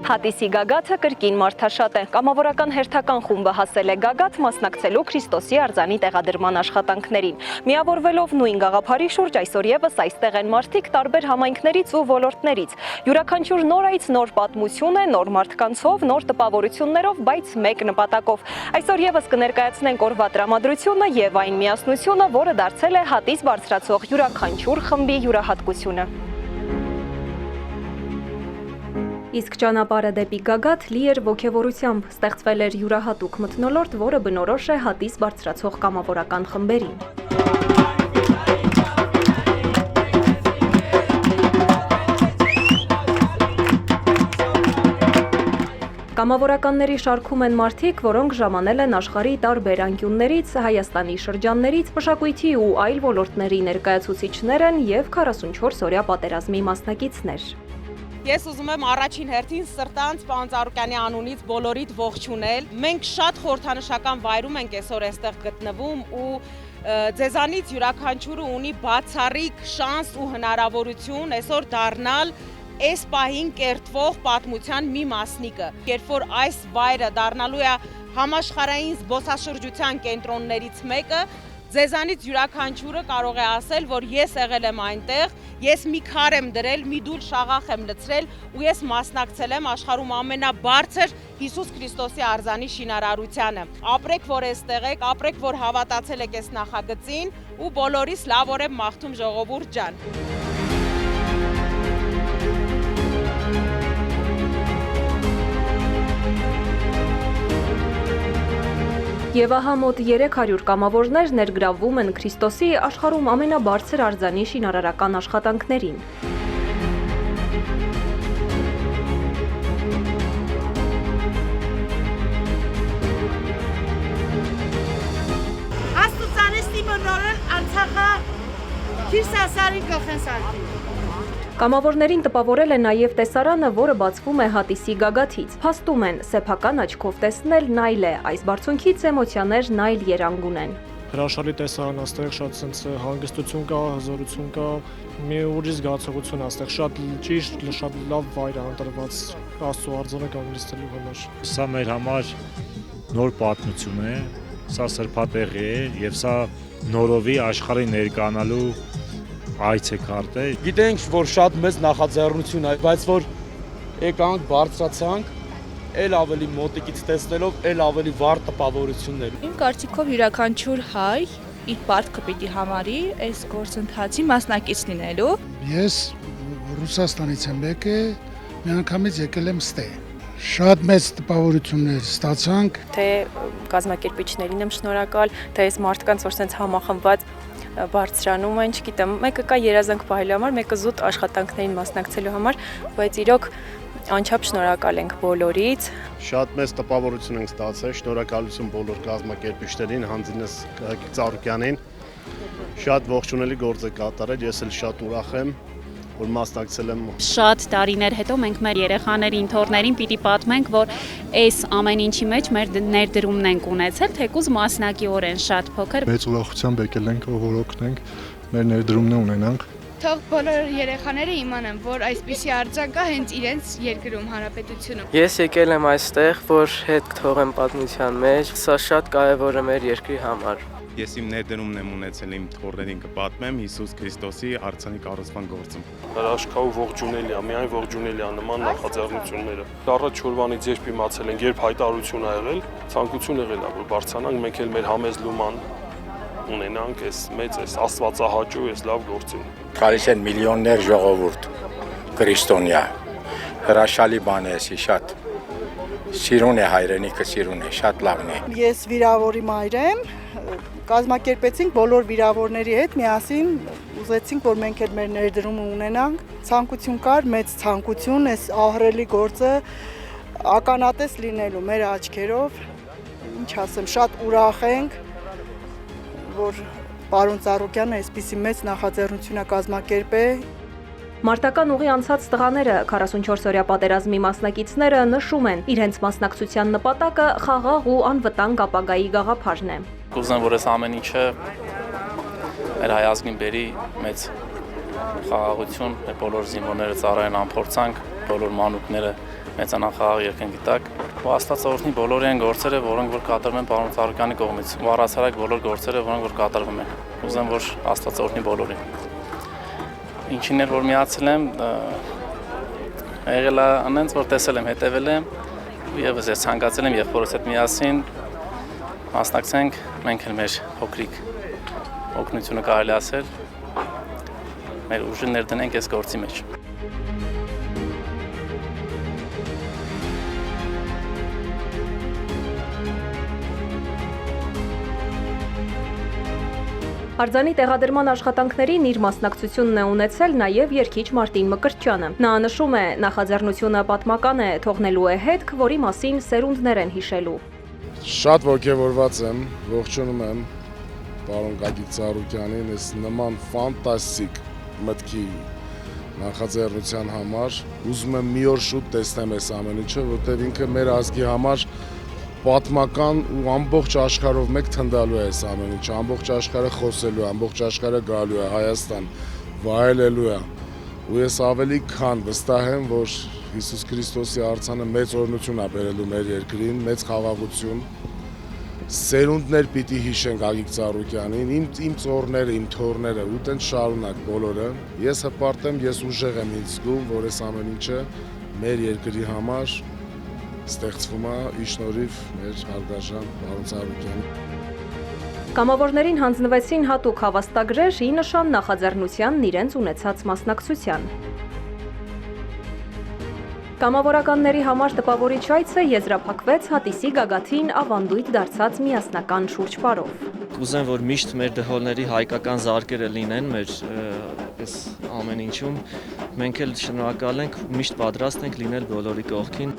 Հատիսի գագաթը կրկին մարդաշատ է։ Կամավորական հերթական խումբը հասել է Գագաթ մասնակցելու Քրիստոսի արձանի տեղադրման աշխատանքներին։ Միավորվելով նույն գաղափարի շուրջ այսօր եւս այստեղ են մարդիկ տարբեր համայնքներից ու ոլորտներից։ Յուրաքանչյուր նոր այց նոր պատմություն է, նոր մարդկանցով, նոր տպավորություններով, բայց մեկ նպատակով։ Այսօր եւս կներկայացնենք օրվա տրամադրությունը եւ այն միասնությունը, որը դարձել է հատիս բարձրացող յուրաքանչյուր խմբի յուրահատկությունը։ Իսկ ճանապարհը դեպի Գագաթ լի էր ոգևորությամբ, ստեղծվել էր յուրահատուկ մթնոլորտ, որը բնորոշ է հատիս բարձրացող կամավորական խմբերին։ Կամավորականների շարքում են մարդիկ, որոնք ժամանել են աշխարհի տարբեր անկյուններից, Հայաստանի շրջաններից, մշակույթի ու այլ ոլորտների ներկայացուցիչներ են եւ 44 օրյա պատերազմի մասնակիցներ։ Ես ուզում եմ առաջին հերթին սրտանց պարոն Ծառուկյանի անունից բոլորիդ ողջունել։ Մենք շատ խորհրդանշական վայրում ենք այսօր այստեղ գտնվում ու ձեզանից յուրաքանչյուրը ունի բացառիկ շանս ու հնարավորություն այսօր դառնալ այս պահին կերտվող պատմության մի մասնիկը։ Երբ որ այս վայրը դառնալու է համաշխարհային զբոսաշրջության կենտրոններից մեկը, ձեզանից յուրաքանչյուրը կարող է ասել, որ ես եղել եմ այնտեղ, ես մի քար եմ դրել, մի դուլ շաղախ եմ լցրել ու ես մասնակցել եմ աշխարհում ամենաբարձր Հիսուս Քրիստոսի արձանի շինարարությանը։ Ապրեք, որ այստեղ եք, ապրեք, որ հավատացել եք այս նախագծին ու բոլորիս լավ օր եմ մաղթում ժողովուրդ ջան։ Եվ ահա մոտ 300 կամավորներ ներգրավվում են Քրիստոսի աշխարհում ամենաբարձր արձանի շինարարական աշխատանքներին։ Աստուծանեսի մնորեն Արցախը Քիրսասարի գլխենսարքի։ Կամավորներին տպավորել է նաև տեսարանը, որը բացվում է Հատիսի Գագաթից։ Փաստում են, սեփական աչքով տեսնելն այլ է, այս բարձունքից էմոցիաներն այլ երանգ ունեն։ Հրաշալի տեսարան, այստեղ շատ sense հանգստություն կա, հզորություն կա, մի ուրիշ զգացողություն այստեղ, շատ ճիշտ, շատ լավ վայր է ընտրված Աստծո արձանը կանգնեցնելու համար։ Սա մեր համար նոր պատմություն է, սա սրբատեղի է եւ սա նորովի աշխարհի ներկանալու այց է քարտը։ Գիտենք, որ շատ մեծ նախաձեռնություն է, բայց որ եկանք, բարձրացանք, էլ ավելի մոտիկից տեսնելով, էլ ավելի վառ տպավորություններ։ Իմ կարծիքով յուրաքանչյուր հայ իր պարտքը պիտի համարի այս գործընթացի մասնակից լինելու։ Ես Ռուսաստանից եմ եկել, միանգամից եկել եմ ստե։ Շատ մեծ տպավորություններ ստացանք։ Թե կազմակերպիչներին եմ շնորհակալ, թե այս մարդկանց որ sense համախմբված բարձրանում են, չգիտեմ, մեկը կա երազանք պահելու համար, մեկը զուտ աշխատանքներին մասնակցելու համար, բայց իրոք անչափ շնորհակալ ենք բոլորից։ Շատ մեծ տպավորություն ենք ստացել, շնորհակալություն բոլոր կազմակերպիչներին, հանձինս Ծառուկյանին։ Շատ ողջունելի գործ է կատարել, ես էլ շատ ուրախ եմ, որ մասնակցել եմ։ Շատ տարիներ հետո մենք մեր երեխաներին, թոռներին պիտի պատմենք, որ այս ամեն ինչի մեջ մեր ներդրումն ենք ունեցել, թեկուզ մասնակիորեն շատ փոքր։ Մեծ ուրախությամբ եկել ենք, որ օգնենք, մեր ներդրումն ունենանք։ Թող բոլոր երեխաները իմանան, որ այսպիսի արձան կա հենց իրենց երկրում, հանրապետությունում։ Ես եկել եմ այստեղ, որ հետ թողեմ պատմության մեջ, սա շատ կարևոր է մեր երկրի համար։ Ես իմ ներդրումն եմ ունեցել իմ թոռներին կպատմեմ Հիսուս Քրիստոսի արձանի կառուցման գործում։ Հրաշքավ ողջունելի է, միայն ողջունելի է նման նախաձեռնությունները։ Առաջ օրվանից երբ իմացել ենք, երբ հայտարարություն ա եղել, ցանկություն եղել է, որ բարձրանանք, մենք էլ մեր համեզ լուման ունենանք այս մեծ այս աստվածահաճո այս լավ գործին։ Գալիս են միլիոններ ժողովուրդ քրիստոնյա։ Հրաշալի բան է, շատ սիրուն է հայրենիքը, սիրուն է, շատ լավն է։ Ես վիրավորի մայր եմ, կազմակերպեցինք բոլոր վիրավորների հետ միասին, ուզեցինք, որ մենք էլ մեր ներդրումը ունենանք։ Ցանկություն կար, մեծ ցանկություն, այս ահռելի գործը ականատես լինելու մեր աչքերով։ Ինչ ասեմ, շատ ուրախ ենք, որ պարոն Ծառուկյանը այսպիսի մեծ նախաձեռնություն է կազմակերպել։ Մարտական ուղի անցած տղաները 44-օրյա պատերազմի մասնակիցները նշում են, իրենց մասնակցության նպատակը խաղաղ ու անվտանգ ապագայի գաղափարն է։ Կուզեմ, որ այս ամեն ինչը մեր հայ ազգին բերի մեծ խաղաղություն, մեր բոլոր զինվորները ծառայեն անփորձանք, բոլոր մանուկները մեծանան խաղաղ երկնքի տակ։ Ու Աստված օրհնի բոլորի այն գործերը, որոնք որ կատարվում են պարոն Ծառուկյանի կողմից, ու առասարակ բոլոր գործերը, որոնք որ կատարվում են։ Ուզեմ, որ Աստված օրհնի բոլորին։ Ինչին էր որ միացել եմ, եղել է այնց որ տեսել եմ, հետևել եմ, եւս ես ցանկացել եմ եղբորս հետ միասին մասնակցենք, մենք էլ մեր փոքրիկ օգնությունը կարելի ասել, մեր ուժը ներդնենք այս գործի մեջ։ Արձանի տեղադրման աշխատանքներին իր մասնակցությունն է ունեցել նաև երգիչ Մարտին Մկրտչյանը։ Նա նշում է, նախաձեռնությունը պատմական է, թողնելու է հետք, որի մասին սերունդներ են հիշելու։ Շատ ողջավորված եմ, ողջունում եմ պարոն Գագիկ Ծառուկյանին այս նման ֆանտաստիկ մտքի նախաձեռնության համար։ Ուզում եմ մի օր շուտ տեսնեմ այս ամեն ինչը, որտեղ ինքը մեր ազգի համար պատմական ու ամբողջ աշխարհով մեկ թնդալու է այս ամեն ինչը, ամբողջ աշխարհը խոսելու է, ամբողջ աշխարհը գալու է Հայաստան, վայելելու է։ Ու ես ավելի քան վստահ եմ, որ Հիսուս Քրիստոսի արձանը մեծ օրհնություն է բերելու մեր երկրին, մեծ խաղաղություն։ Սերունդներ պիտի հիշեն Գագիկ Ծառուկյանին, իմ ծորները, իմ թոռները, ու տենց շարունակ բոլորը։ Ես հպարտ եմ, ես ուժեղ եմ ինձ զգում, որ այս ամեն ինչը մեր երկրի համար ստեղծվում է ի շնորհիվ մեր հարգարժան պարոն Ծառուկյանի։ Կամավորներին հանձնվեցին հատուկ հավաստագրեր՝ ի նշան նախաձեռնությանն իրենց ունեցած մասնակցության։ Կամավորականների համար տպավորիչ այցը եզրափակվեց հատիսի գագաթին ավանդույթ դարձած միասնական շուրջպարով։ Կուզեմ, որ միշտ մեր դհոլների հայկական զարկերը լինեն մեր այս ամեն ինչում։ Մենք էլ շնորհակալ ենք, միշտ պատրաստ ենք լինել բոլորի կողքին։